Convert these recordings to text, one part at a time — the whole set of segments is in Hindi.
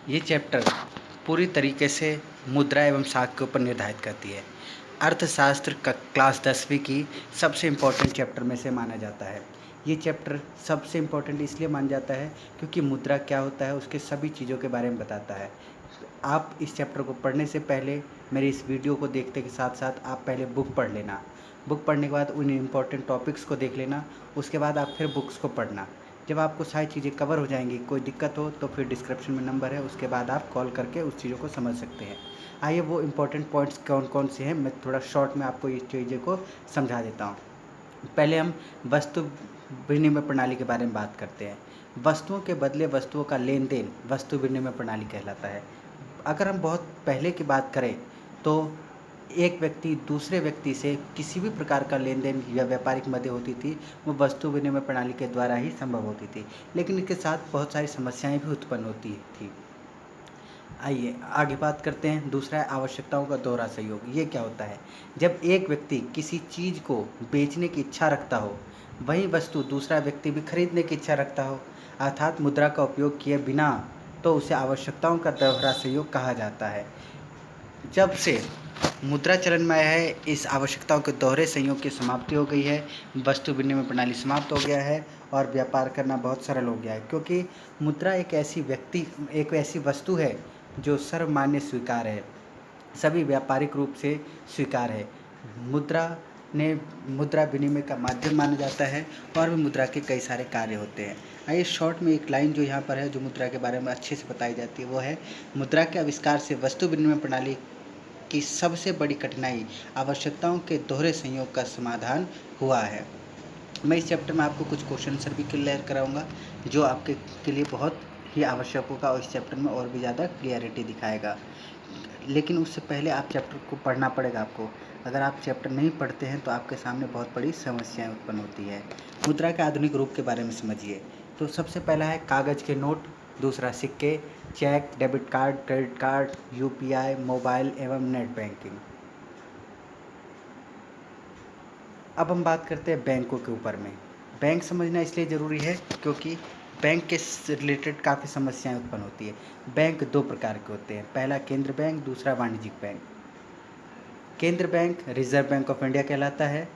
ये चैप्टर पूरी तरीके से मुद्रा एवं साख के ऊपर निर्धारित करती है। अर्थशास्त्र का क्लास 10वीं की सबसे इम्पोर्टेंट चैप्टर में से माना जाता है। ये चैप्टर सबसे इम्पोर्टेंट इसलिए माना जाता है क्योंकि मुद्रा क्या होता है उसके सभी चीज़ों के बारे में बताता है। आप इस चैप्टर को पढ़ने से पहले मेरे इस वीडियो को देखते के साथ साथ आप पहले बुक पढ़ लेना। बुक पढ़ने के बाद उन इम्पोर्टेंट टॉपिक्स को देख लेना, उसके बाद आप फिर बुक्स को पढ़ना। जब आपको सारी चीज़ें कवर हो जाएंगी, कोई दिक्कत हो तो फिर डिस्क्रिप्शन में नंबर है, उसके बाद आप कॉल करके उस चीज़ों को समझ सकते हैं। आइए वो इम्पोर्टेंट पॉइंट्स कौन कौन से हैं मैं थोड़ा शॉर्ट में आपको इस चीज़ों को समझा देता हूँ। पहले हम वस्तु विनिमय प्रणाली के बारे में बात करते हैं। वस्तुओं के बदले वस्तुओं का लेन देन वस्तु विनिमय प्रणाली कहलाता है। अगर हम बहुत पहले की बात करें तो एक व्यक्ति दूसरे व्यक्ति से किसी भी प्रकार का लेन देन या व्यापारिक मदद होती थी वो वस्तु विनिमय प्रणाली के द्वारा ही संभव होती थी, लेकिन इसके साथ बहुत सारी समस्याएं भी उत्पन्न होती थी। आइए आगे बात करते हैं। दूसरा है आवश्यकताओं का दोहरा सहयोग। ये क्या होता है? जब एक व्यक्ति किसी चीज़ को बेचने की इच्छा रखता हो, वही वस्तु दूसरा व्यक्ति भी खरीदने की इच्छा रखता हो, अर्थात मुद्रा का उपयोग किए बिना, तो उसे आवश्यकताओं का दोहरा सहयोग कहा जाता है। जब से मुद्रा चलन में आया है, इस आवश्यकताओं के दोहरे संयोग की समाप्ति हो गई है, वस्तु विनिमय प्रणाली समाप्त हो गया है और व्यापार करना बहुत सरल हो गया है, क्योंकि मुद्रा एक ऐसी वस्तु है जो सर्वमान्य स्वीकार है, सभी व्यापारिक रूप से स्वीकार है। मुद्रा विनिमय का माध्यम माना जाता है और भी मुद्रा के कई सारे कार्य होते हैं। आइए शॉर्ट में एक लाइन जो यहाँ पर है जो मुद्रा के बारे में अच्छे से बताई जाती है वो है, मुद्रा के आविष्कार से वस्तु विनिमय प्रणाली की सबसे बड़ी कठिनाई आवश्यकताओं के दोहरे संयोग का समाधान हुआ है। मैं इस चैप्टर में आपको कुछ क्वेश्चन आंसर भी क्लियर कराऊंगा जो आपके के लिए बहुत ही आवश्यक होगा और इस चैप्टर में और भी ज़्यादा क्लियरिटी दिखाएगा। लेकिन उससे पहले आप चैप्टर को पढ़ना पड़ेगा आपको। अगर आप चैप्टर नहीं पढ़ते हैं तो आपके सामने बहुत बड़ी समस्याएं उत्पन्न होती है। मुद्रा के आधुनिक रूप के बारे में समझिए। तो सबसे पहला है कागज़ के नोट, दूसरा सिक्के, cheque, debit card, credit card, UPI, mobile एवं नेट बैंकिंग। अब हम बात करते हैं बैंकों के ऊपर में। बैंक समझना इसलिए ज़रूरी है क्योंकि बैंक के रिलेटेड काफ़ी समस्याएं उत्पन्न होती है। बैंक दो प्रकार के होते हैं, पहला केंद्र बैंक, दूसरा वाणिज्यिक बैंक। केंद्र bank reserve bank of India कहलाता है।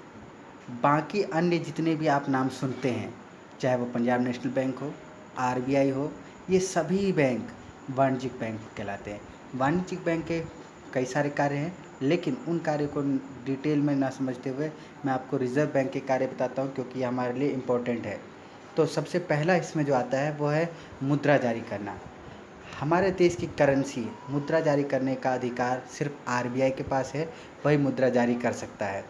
बाकी अन्य जितने भी आप नाम सुनते हैं, चाहे वो पंजाब नेशनल बैंक हो, आरबीआई हो, ये सभी बैंक वाणिज्यिक बैंक कहलाते हैं। वाणिज्यिक बैंक के कई सारे कार्य हैं, लेकिन उन कार्यों को डिटेल में ना समझते हुए मैं आपको रिजर्व बैंक के कार्य बताता हूँ क्योंकि ये हमारे लिए इम्पोर्टेंट है। तो सबसे पहला इसमें जो आता है वो है मुद्रा जारी करना। हमारे देश की करेंसी मुद्रा जारी करने का अधिकार सिर्फ आरबीआई के पास है, वही मुद्रा जारी कर सकता है।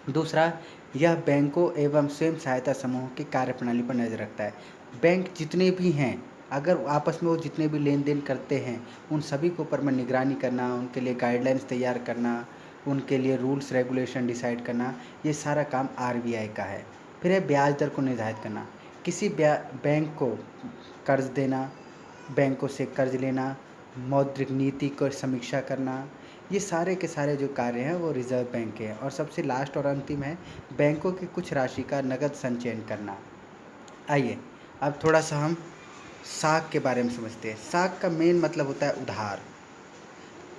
दूसरा, यह बैंकों एवं स्वयं सहायता समूहों की कार्यप्रणाली पर नज़र रखता है। बैंक जितने भी हैं, अगर आपस में वो जितने भी लेन देन करते हैं उन सभी के ऊपर में निगरानी करना, उनके लिए गाइडलाइंस तैयार करना, उनके लिए रूल्स रेगुलेशन डिसाइड करना, ये सारा काम आरबीआई का है। फिर है ब्याज दर को निर्धारित करना। किसी बैंक को कर्ज देना, बैंकों से कर्ज लेना, मौद्रिक नीति को समीक्षा करना, ये सारे के सारे जो कार्य हैं वो रिजर्व बैंक के हैं। और सबसे लास्ट और अंतिम है बैंकों की कुछ राशि का नगद संचयन करना। आइए अब थोड़ा सा हम साख के बारे में समझते हैं। साख का मेन मतलब होता है उधार।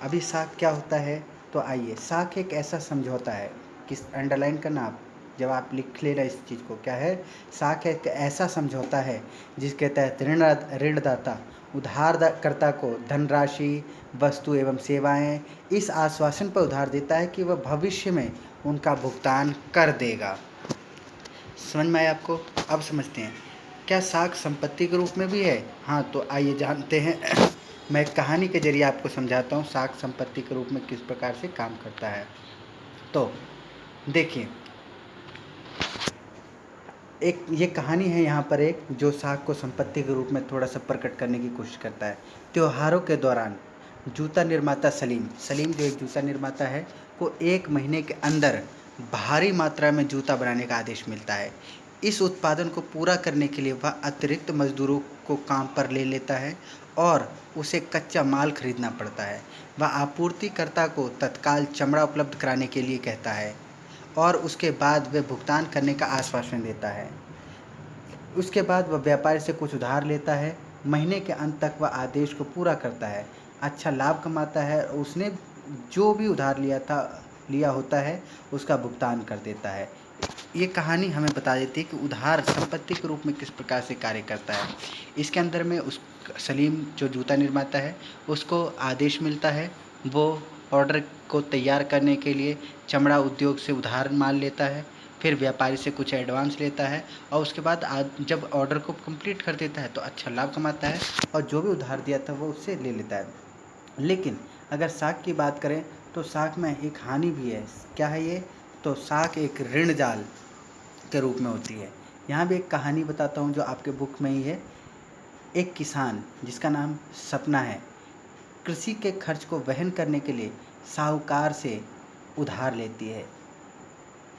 अभी साख क्या होता है, तो आइए, साख एक ऐसा समझौता है, किस अंडरलाइन करना आप जब आप लिख लेना इस चीज़ को, क्या है, साख एक ऐसा समझौता है जिसके तहत ऋणदाता उधारकर्ता को धनराशि, वस्तु एवं सेवाएं इस आश्वासन पर उधार देता है कि वह भविष्य में उनका भुगतान कर देगा। समझ में आया आपको? अब समझते हैं क्या साख संपत्ति के रूप में भी है। हाँ, तो आइए जानते हैं। मैं एक कहानी के जरिए आपको समझाता हूँ साख संपत्ति के रूप में किस प्रकार से काम करता है। तो देखिए, एक ये कहानी है यहाँ पर एक जो साख को संपत्ति के रूप में थोड़ा सा प्रकट करने की कोशिश करता है। त्योहारों के दौरान जूता निर्माता सलीम जो एक जूता निर्माता है को 1 महीने के अंदर भारी मात्रा में जूता बनाने का आदेश मिलता है। इस उत्पादन को पूरा करने के लिए वह अतिरिक्त मजदूरों को काम पर ले लेता है और उसे कच्चा माल खरीदना पड़ता है। वह आपूर्तिकर्ता को तत्काल चमड़ा उपलब्ध कराने के लिए कहता है और उसके बाद वह भुगतान करने का आश्वासन देता है। उसके बाद वह व्यापारी से कुछ उधार लेता है महीने के अंत तक वह आदेश को पूरा करता है, अच्छा लाभ कमाता है और उसने जो भी उधार लिया होता है उसका भुगतान कर देता है। ये कहानी हमें बता देती है कि उधार संपत्ति के रूप में किस प्रकार से कार्य करता है। इसके अंदर में उस सलीम जो जूता निर्माता है उसको आदेश मिलता है, वो ऑर्डर को तैयार करने के लिए चमड़ा उद्योग से उधार माल लेता है, फिर व्यापारी से कुछ एडवांस लेता है और उसके बाद जब ऑर्डर को कंप्लीट कर देता है तो अच्छा लाभ कमाता है और जो भी उधार दिया था वो उससे ले लेता है। लेकिन अगर साख की बात करें तो साख में एक हानि भी है। क्या है ये? तो साख एक ऋण जाल के रूप में होती है। यहाँ भी एक कहानी बताता हूँ जो आपके बुक में ही है। एक किसान जिसका नाम सपना है, कृषि के खर्च को वहन करने के लिए साहूकार से उधार लेती है,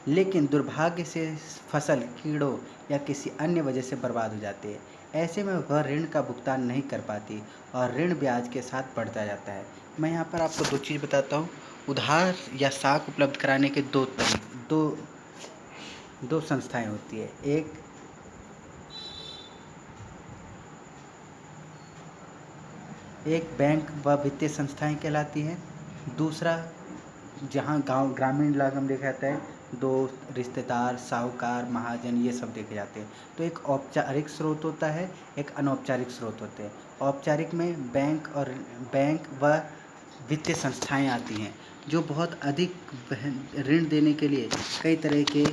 लेकिन दुर्भाग्य से फसल कीड़ों या किसी अन्य वजह से बर्बाद हो जाती है। ऐसे में वह ऋण का भुगतान नहीं कर पाती और ऋण ब्याज के साथ बढ़ता जाता है। मैं यहाँ पर आपको दो चीज़ बताता हूँ। उधार या साख उपलब्ध कराने के दो संस्थाएं होती है। एक बैंक व वित्तीय संस्थाएं कहलाती हैं। दूसरा, जहाँ गांव ग्रामीण इलाके में देखा जाता है, दोस्त, रिश्तेदार, साहूकार, महाजन, ये सब देखे जाते हैं। तो एक औपचारिक स्रोत होता है, एक अनौपचारिक स्रोत होते हैं। औपचारिक में बैंक व वित्तीय संस्थाएं आती हैं जो बहुत अधिक ऋण देने के लिए कई तरह के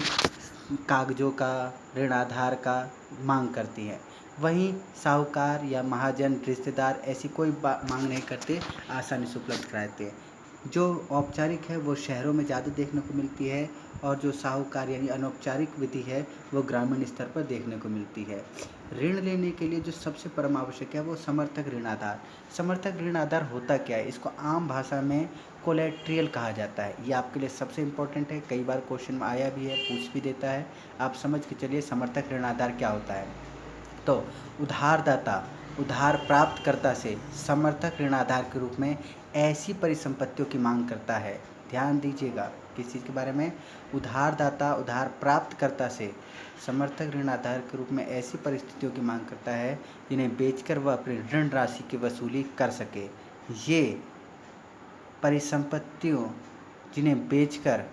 कागज़ों का, ऋण आधार का मांग करती हैं। वहीं साहूकार या महाजन, रिश्तेदार ऐसी कोई मांग नहीं करते, आसानी से उपलब्ध कराते हैं। जो औपचारिक है वो शहरों में ज़्यादा देखने को मिलती है और जो साहूकार यानी अनौपचारिक विधि है वो ग्रामीण स्तर पर देखने को मिलती है। ऋण लेने के लिए जो सबसे परम आवश्यक है वो समर्थक ऋण आधार। समर्थक ऋण आधार होता क्या है? इसको आम भाषा में कोलेट्रियल कहा जाता है। ये आपके लिए सबसे इम्पोर्टेंट है, कई बार क्वेश्चन में आया भी है, पूछ भी देता है। आप समझ के चलिए समर्थक ऋण आधार क्या होता है। तो उधारदाता उधार प्राप्तकर्ता से समर्थक ऋण आधार के रूप में ऐसी परिसंपत्तियों की मांग करता है। ध्यान दीजिएगा किस चीज़ के बारे में। उधारदाता उधार प्राप्तकर्ता से समर्थक ऋण आधार के रूप में ऐसी परिस्थितियों की मांग करता है जिन्हें बेचकर वह अपनी ऋण राशि की वसूली कर सके। ये परिसंपत्तियों जिन्हें बेचकर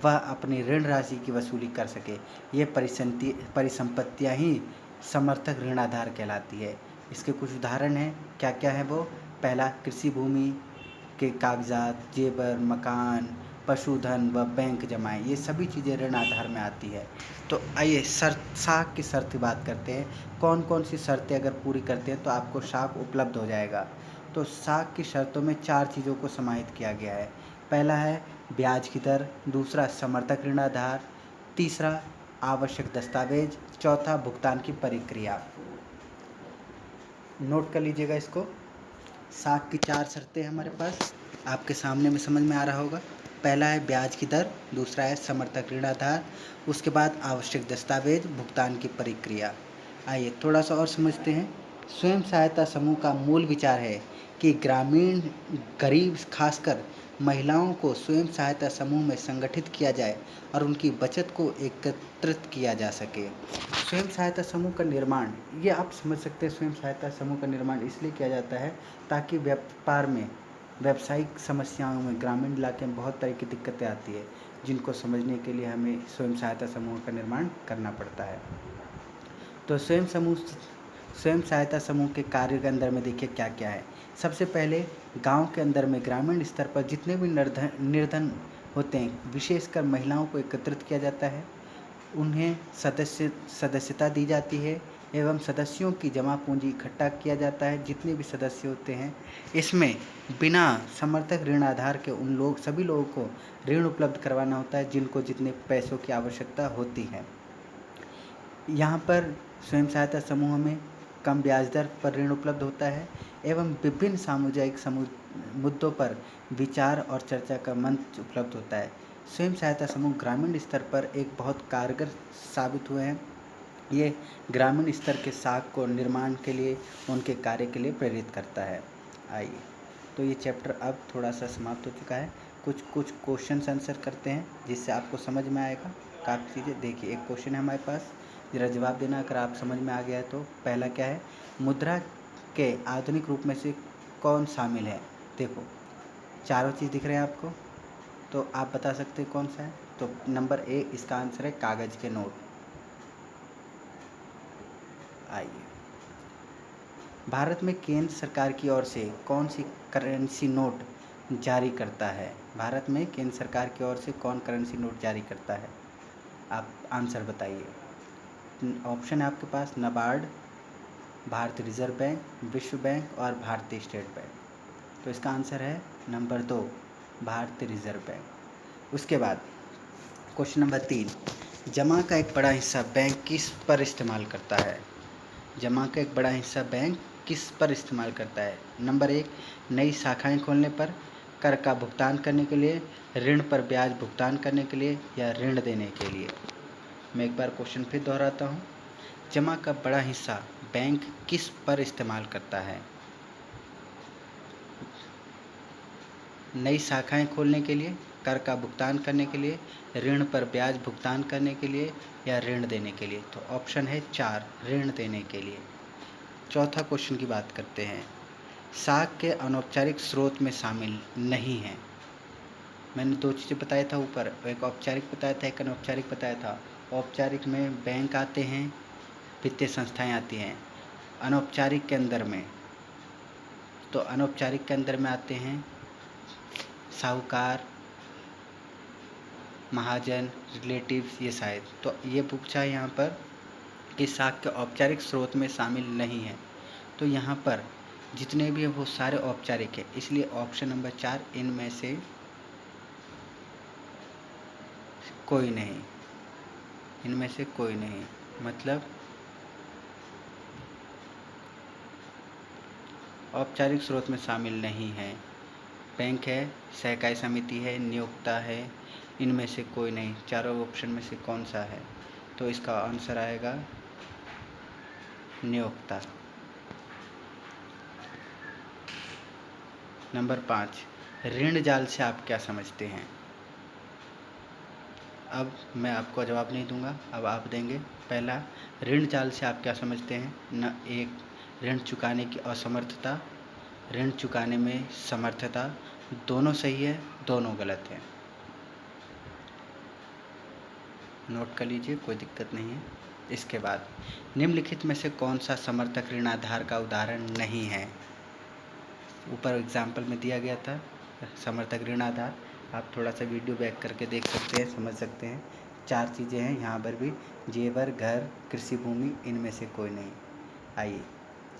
वह अपनी ऋण राशि की वसूली कर सके, ये परिसंपत्तियाँ ही समर्थक ऋण आधार कहलाती है। इसके कुछ उदाहरण हैं, क्या क्या है वो? पहला, कृषि भूमि के कागजात, जेवर, मकान, पशुधन व बैंक जमाएं, ये सभी चीज़ें ऋण आधार में आती है। तो आइए साख की शर्त की बात करते हैं। कौन कौन सी शर्तें अगर पूरी करते हैं तो आपको साख उपलब्ध हो जाएगा। तो साख की शर्तों में 4 चीज़ों को समाहित किया गया है। पहला है ब्याज की दर, दूसरा समर्थक ऋण आधार, तीसरा आवश्यक दस्तावेज, चौथा भुगतान की प्रक्रिया। नोट कर लीजिएगा इसको। साख की 4 शर्तें हमारे पास, आपके सामने में समझ में आ रहा होगा। पहला है ब्याज की दर, दूसरा है समर्थक ऋण आधार, उसके बाद आवश्यक दस्तावेज, भुगतान की प्रक्रिया। आइए थोड़ा सा और समझते हैं। स्वयं सहायता समूह का मूल विचार है कि ग्रामीण गरीब खासकर महिलाओं को स्वयं सहायता समूह में संगठित किया जाए और उनकी बचत को एकत्रित किया जा सके। स्वयं सहायता समूह का निर्माण, ये आप समझ सकते हैं, स्वयं सहायता समूह का निर्माण इसलिए किया जाता है ताकि व्यापार में, व्यावसायिक समस्याओं में ग्रामीण इलाके में बहुत तरह की दिक्कतें आती है जिनको समझने के लिए हमें स्वयं सहायता समूह का निर्माण करना पड़ता है। तो स्वयं सहायता समूह के कार्य के अंदर में देखिए क्या क्या है। सबसे पहले गांव के अंदर में ग्रामीण स्तर पर जितने भी निर्धन होते हैं, विशेषकर महिलाओं को एकत्रित किया जाता है, उन्हें सदस्यता दी जाती है एवं सदस्यों की जमा पूंजी इकट्ठा किया जाता है। जितने भी सदस्य होते हैं इसमें बिना समर्थक ऋण आधार के सभी लोगों को ऋण उपलब्ध करवाना होता है जिनको जितने पैसों की आवश्यकता होती है। यहाँ पर स्वयं सहायता समूह में कम ब्याज दर पर ऋण उपलब्ध होता है एवं विभिन्न सामुदायिक मुद्दों पर विचार और चर्चा का मंच उपलब्ध होता है। स्वयं सहायता समूह ग्रामीण स्तर पर एक बहुत कारगर साबित हुए हैं। ये ग्रामीण स्तर के साख को निर्माण के लिए, उनके कार्य के लिए प्रेरित करता है। आइए, तो ये चैप्टर अब थोड़ा सा समाप्त हो चुका है। कुछ क्वेश्चन आंसर करते हैं जिससे आपको समझ में आएगा काफ़ी चीज़ें। देखिए, एक क्वेश्चन है हमारे पास, ज़रा जवाब देना अगर आप समझ में आ गया है तो। पहला क्या है? मुद्रा के आधुनिक रूप में से कौन शामिल है? देखो, चारों चीज़ दिख रहे हैं आपको, तो आप बता सकते हैं कौन सा है। तो नंबर ए इसका आंसर है कागज़ के नोट। आइए, भारत में केंद्र सरकार की ओर से कौन सी करेंसी नोट जारी करता है? भारत में केंद्र सरकार की ओर से कौन करेंसी नोट जारी करता है? आप आंसर बताइए। ऑप्शन है आपके पास नाबार्ड, भारतीय रिजर्व बैंक, विश्व बैंक और भारतीय स्टेट बैंक। तो इसका आंसर है नंबर 2, भारतीय रिजर्व बैंक। उसके बाद क्वेश्चन नंबर 3, जमा का एक बड़ा हिस्सा बैंक किस पर इस्तेमाल करता है? जमा का एक बड़ा हिस्सा बैंक किस पर इस्तेमाल करता है? नंबर 1, नई शाखाएं खोलने पर, कर का भुगतान करने के लिए, ऋण पर ब्याज भुगतान करने के लिए या ऋण देने के लिए। मैं एक बार क्वेश्चन फिर दोहराता हूँ। जमा का बड़ा हिस्सा बैंक किस पर इस्तेमाल करता है? नई शाखाएं खोलने के लिए, कर का भुगतान करने के लिए, ऋण पर ब्याज भुगतान करने के लिए या ऋण देने के लिए। तो ऑप्शन है 4, ऋण देने के लिए। चौथा क्वेश्चन की बात करते हैं। साख के अनौपचारिक स्रोत में शामिल नहीं है। मैंने 2 चीज़ें बताया था ऊपर, एक औपचारिक बताया था, एक अनौपचारिक बताया था। औपचारिक में बैंक आते हैं, वित्तीय संस्थाएं आती हैं। अनौपचारिक के अंदर में, तो अनौपचारिक के अंदर में आते हैं साहूकार, महाजन, रिलेटिव्स, ये शायद। तो ये पूछा है यहाँ पर कि साख के औपचारिक स्रोत में शामिल नहीं है। तो यहाँ पर जितने भी हैं वो सारे औपचारिक है, इसलिए ऑप्शन नंबर 4, इनमें से कोई नहीं। इनमें से कोई नहीं मतलब औपचारिक स्रोत में शामिल नहीं है। बैंक है, सहकारी समिति है, नियोक्ता है, इनमें से कोई नहीं। चारों ऑप्शन में से कौन सा है? तो इसका आंसर आएगा नियोक्ता। नंबर 5, ऋण जाल से आप क्या समझते हैं? अब मैं आपको जवाब नहीं दूंगा, अब आप देंगे। पहला, ऋण जाल से आप क्या समझते हैं? न 1, ऋण चुकाने की असमर्थता, ऋण चुकाने में समर्थता। दोनों सही है, दोनों गलत है। नोट कर लीजिए, कोई दिक्कत नहीं है। इसके बाद निम्नलिखित में से कौन सा समर्थक ऋण आधार का उदाहरण नहीं है? ऊपर एग्जाम्पल में दिया गया था समर्थक ऋण आधार, आप थोड़ा सा वीडियो बैक करके देख सकते हैं, समझ सकते हैं। 4 चीज़ें हैं यहाँ पर भी, जेवर, घर, कृषि भूमि, इनमें से कोई नहीं। आइए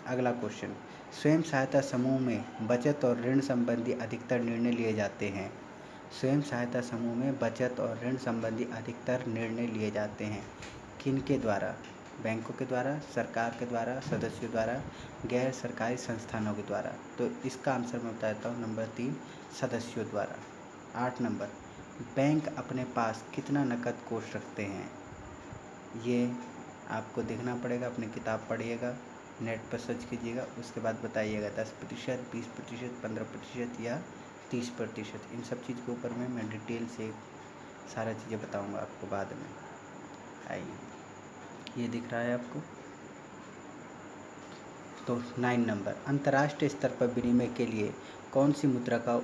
अगला क्वेश्चन, स्वयं सहायता समूह में बचत और ऋण संबंधी अधिकतर निर्णय लिए जाते हैं। स्वयं सहायता समूह में बचत और ऋण संबंधी अधिकतर निर्णय लिए जाते हैं किनके द्वारा? बैंकों के द्वारा, सरकार के द्वारा, सदस्यों द्वारा, गैर सरकारी संस्थानों के द्वारा। तो इसका आंसर मैं बताता हूँ, नंबर 3, सदस्यों द्वारा। 8 नंबर, बैंक अपने पास कितना नकद कोष रखते हैं? ये आपको देखना पड़ेगा, अपनी किताब पढ़िएगा, नेट पर सर्च कीजिएगा, उसके बाद बताइएगा 10%, 20%, 15% या 30%। इन सब चीज़ के ऊपर में मैं डिटेल से सारा चीज़ें बताऊंगा आपको बाद में। आइए, ये दिख रहा है आपको। तो 9 नंबर, अंतर्राष्ट्रीय स्तर पर विनिमय के लिए कौन सी मुद्रा का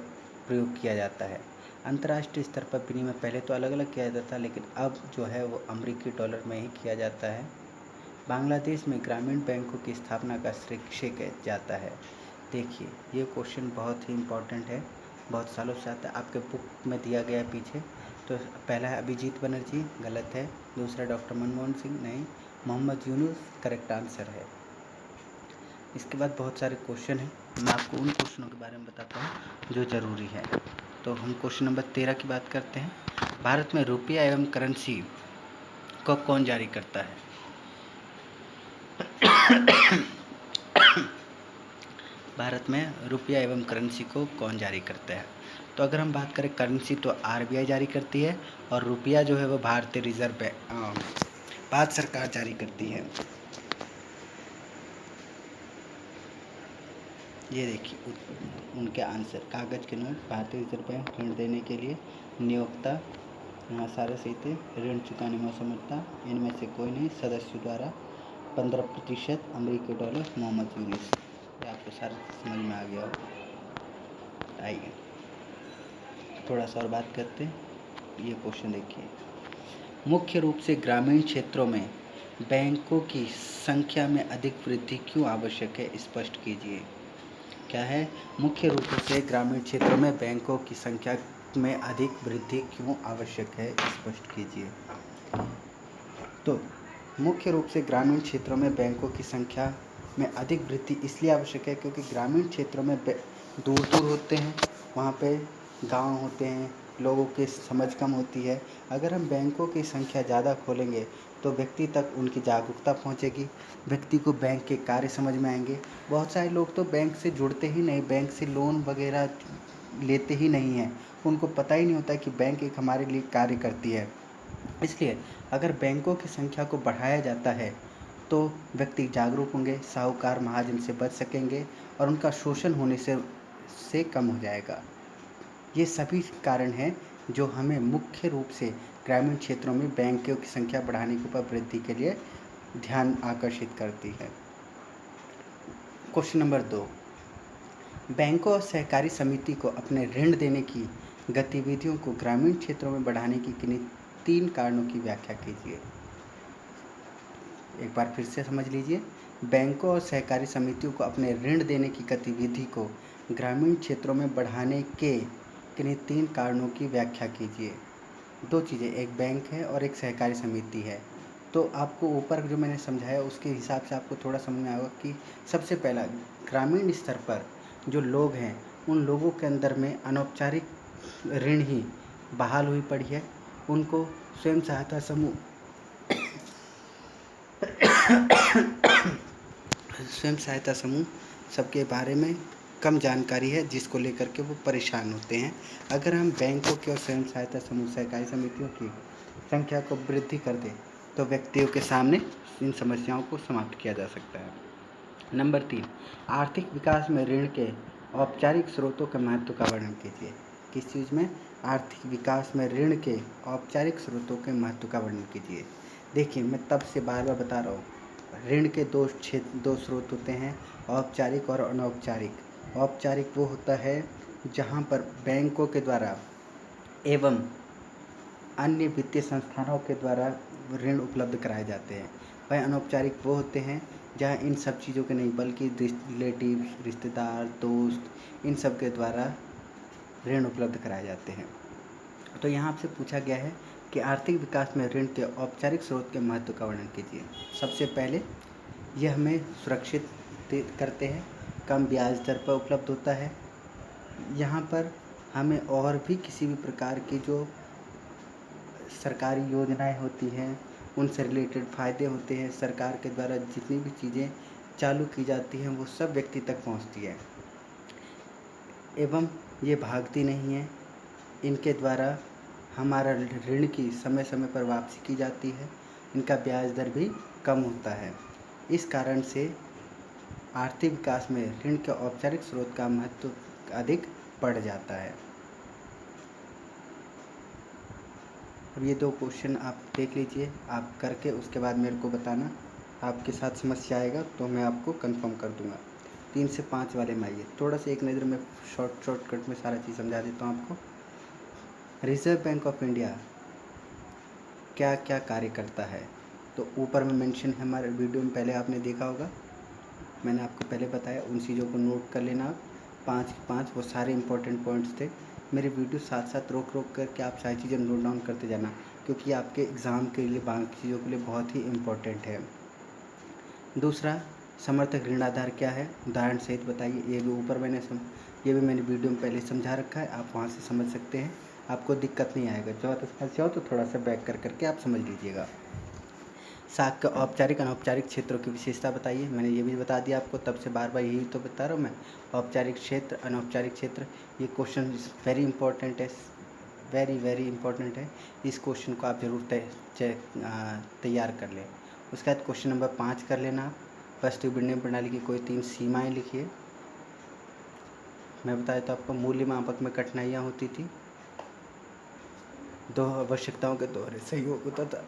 प्रयोग किया जाता है? अंतर्राष्ट्रीय स्तर पर विनिमय पहले तो अलग अलग किया जाता था, लेकिन अब जो है वो अमेरिकी डॉलर में ही किया जाता है। बांग्लादेश में ग्रामीण बैंकों की स्थापना का श्रेय किया जाता है। देखिए, ये क्वेश्चन बहुत ही इम्पोर्टेंट है, बहुत सालों से आता है, आपके बुक में दिया गया है पीछे। तो पहला है अभिजीत बनर्जी, गलत है। दूसरा डॉक्टर मनमोहन सिंह, नहीं। मोहम्मद यूनुस करेक्ट आंसर है। इसके बाद बहुत सारे क्वेश्चन हैं, मैं आपको उन क्वेश्चनों के बारे में बताता हूँ जो ज़रूरी है। तो हम क्वेश्चन नंबर 13 की बात करते हैं। भारत में रुपया एवं करेंसी को कौन जारी करता है? भारत में रुपया एवं करेंसी को कौन जारी करता है? तो अगर हम बात करें करेंसी, तो आरबीआई जारी करती है, और रुपया जो है वो भारतीय रिजर्व बैंक, भारत सरकार जारी करती है। ये देखिए उनके आंसर, कागज़ के नोट, भारतीय रिजर्व बैंक, ऋण देने के लिए, नियोक्ता, यहाँ सारे सही थे, ऋण चुकाने में असमर्थता, इनमें से कोई नहीं, सदस्यों द्वारा, 15%, अमेरिकी डॉलर, मोहम्मद यूनुस। आपको सारा समझ में आ गया हो। आइए थोड़ा सा और बात करते हैं। ये क्वेश्चन देखिए, मुख्य रूप से ग्रामीण क्षेत्रों में बैंकों की संख्या में अधिक वृद्धि क्यों आवश्यक है, स्पष्ट कीजिए। क्या है, मुख्य रूप से ग्रामीण क्षेत्रों में बैंकों की संख्या में अधिक वृद्धि क्यों आवश्यक है, स्पष्ट कीजिए। तो मुख्य रूप से ग्रामीण क्षेत्रों में बैंकों की संख्या में अधिक वृद्धि इसलिए आवश्यक है क्योंकि ग्रामीण क्षेत्रों में दूर दूर होते हैं, वहाँ पे गांव होते हैं, लोगों की समझ कम होती है। अगर हम बैंकों की संख्या ज़्यादा खोलेंगे तो व्यक्ति तक उनकी जागरूकता पहुँचेगी, व्यक्ति को बैंक के कार्य समझ में आएंगे। बहुत सारे लोग तो बैंक से जुड़ते ही नहीं, बैंक से लोन वगैरह लेते ही नहीं हैं, उनको पता ही नहीं होता कि बैंक एक हमारे लिए कार्य करती है। इसलिए अगर बैंकों की संख्या को बढ़ाया जाता है तो व्यक्ति जागरूक होंगे, साहूकार महाजन से बच सकेंगे और उनका शोषण होने से कम हो जाएगा। ये सभी कारण हैं जो हमें मुख्य रूप से ग्रामीण क्षेत्रों में बैंकों की संख्या बढ़ाने के ऊपर वृद्धि के लिए ध्यान आकर्षित करती है। क्वेश्चन नंबर 2, बैंकों और सहकारी समिति को अपने ऋण देने की गतिविधियों को ग्रामीण क्षेत्रों में बढ़ाने की किन्हीं 3 कारणों की व्याख्या कीजिए। एक बार फिर से समझ लीजिए, बैंकों और सहकारी समितियों को अपने ऋण देने की गतिविधि को ग्रामीण क्षेत्रों में बढ़ाने के किन्हीं 3 कारणों की व्याख्या कीजिए। 2 चीज़ें, एक बैंक है और एक सहकारी समिति है। तो आपको ऊपर जो मैंने समझाया उसके हिसाब से आपको थोड़ा समझ में आएगा कि सबसे पहला, ग्रामीण स्तर पर जो लोग हैं उन लोगों के अंदर में अनौपचारिक ऋण ही बहाल हुई पड़ी है। उनको स्वयं सहायता समूह स्वयं सहायता समूह सबके बारे में कम जानकारी है, जिसको लेकर के वो परेशान होते हैं। अगर हम बैंकों के और स्वयं सहायता समूह सहकारी समितियों की संख्या को वृद्धि कर दें तो व्यक्तियों के सामने इन समस्याओं को समाप्त किया जा सकता है। नंबर 3, आर्थिक विकास में ऋण के औपचारिक स्रोतों के महत्व का वर्णन कीजिए। किस चीज़ में? आर्थिक विकास में ऋण के औपचारिक स्रोतों के महत्व का वर्णन कीजिए। देखिए, मैं तब से बार बार बता रहा हूँ, ऋण के दो स्रोत होते हैं, औपचारिक और अनौपचारिक। औपचारिक वो होता है जहाँ पर बैंकों के द्वारा एवं अन्य वित्तीय संस्थानों के द्वारा ऋण उपलब्ध कराए जाते हैं। वह अनौपचारिक वो होते हैं जहाँ इन सब चीज़ों के नहीं बल्कि रिलेटिव, रिश्तेदार, दोस्त, इन सब के द्वारा ऋण उपलब्ध कराए जाते हैं। तो यहाँ आपसे पूछा गया है कि आर्थिक विकास में ऋण के औपचारिक स्रोत के महत्व का वर्णन कीजिए। सबसे पहले यह हमें सुरक्षित करते हैं, कम ब्याज दर पर उपलब्ध होता है। यहाँ पर हमें और भी किसी भी प्रकार की जो सरकारी योजनाएं होती हैं उनसे रिलेटेड फ़ायदे होते हैं, सरकार के द्वारा जितनी भी चीज़ें चालू की जाती हैं वो सब व्यक्ति तक पहुंचती है एवं ये भागती नहीं है। इनके द्वारा हमारा ऋण की समय समय पर वापसी की जाती है, इनका ब्याज दर भी कम होता है। इस कारण से आर्थिक विकास में ऋण के औपचारिक स्रोत का महत्व अधिक बढ़ जाता है। अब ये 2 क्वेश्चन आप देख लीजिए, आप करके उसके बाद मेरे को बताना। आपके साथ समस्या आएगा तो मैं आपको कंफर्म कर दूंगा। 3 से 5 वाले में आइए, थोड़ा सा एक नज़र में शॉर्टकट में सारा चीज़ समझा देता हूँ आपको। रिजर्व बैंक ऑफ इंडिया क्या क्या कार्य करता है, तो ऊपर में मेंशन है, हमारे वीडियो में पहले आपने देखा होगा, मैंने आपको पहले बताया। उन चीज़ों को नोट कर लेना आप, 5 वो सारे इंपॉर्टेंट पॉइंट्स थे। मेरे वीडियो साथ साथ रोक करके आप सारी चीज़ें नोट डाउन करते जाना, क्योंकि आपके एग्ज़ाम के लिए बाकी चीज़ों के लिए बहुत ही इम्पोर्टेंट है। दूसरा, समर्थक ऋणाधार क्या है, उदाहरण सहित बताइए। ये भी ऊपर ये भी मैंने वीडियो में पहले समझा रखा है, आप वहाँ से समझ सकते हैं, आपको दिक्कत नहीं आएगा। जब समस्या हो तो थोड़ा सा बैक करके आप समझ लीजिएगा। साख के औपचारिक अनौपचारिक क्षेत्रों की विशेषता बताइए, मैंने ये भी बता दिया आपको, तब से बार बार यही तो बता रहा हूँ मैं। औपचारिक क्षेत्र, अनौपचारिक क्षेत्र, ये क्वेश्चन वेरी इंपॉर्टेंट है, वेरी इंपॉर्टेंट है। इस क्वेश्चन को आप ज़रूर तैयार कर लें। उसके बाद क्वेश्चन नंबर 5 कर लेना आप, वस्तु विनिमय प्रणाली की कोई 3 सीमाएँ लिखिए। मैं बताया तो आपको मूल्य मापक में कठिनाइयाँ होती थी, 2 आवश्यकताओं के दोहरे सहयोग होता था